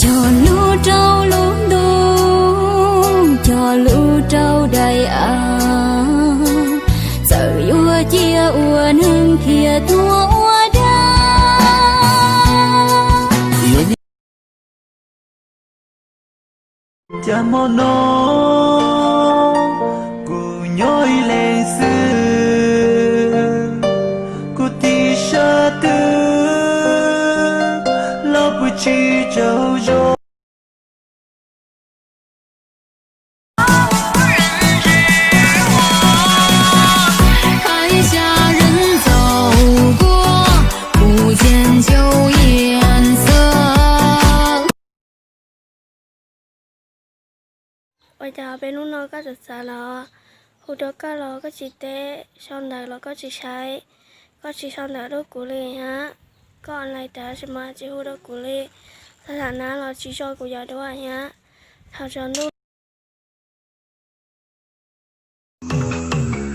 cho lũ trâu lũ đu cho lũ trâu đầy sợ ua chia ua nương kia thua ua đa cha mô nô cụ nhói lên sư cụ tí sa tư lo bù chi châu châu bây giờ bên lúc nó có được xả lò hồi đó có lò có chỉ té xong đời lò có chỉ sai có chỉ xong đời đó của lê hả còn lại ta sẽ mà chỉ hồi đó của lê thật là nó là chỉ cho của giờ đó hả thao cho lúc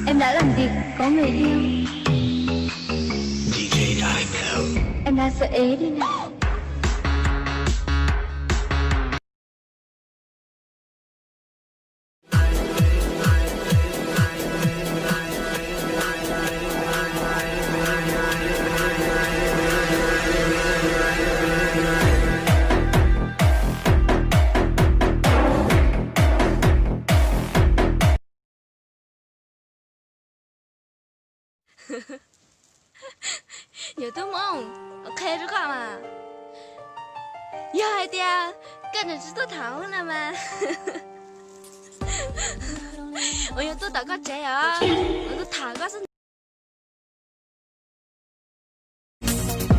em đã làm việc có người yêu em đang sợ ế đi nào有的梦，OK这干嘛？呀，爹，跟着知道糖了吗？我要多打个折啊！我都糖个是。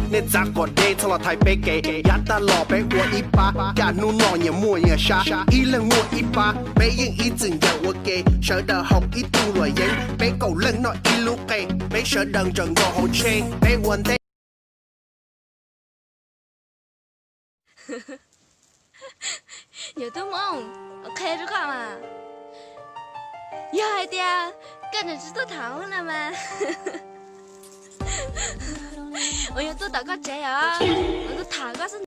你咋个的？从了台北给，亚达老北我一把，亚努诺也莫也杀，一人我一把，北影一整日我给，舍得红一度落影，北狗人那一路给，北舍得整个好车，北稳的。有的梦，OK这干嘛？呀，爹，跟着知道糖了吗？我要多打个折啊！我都糖个是。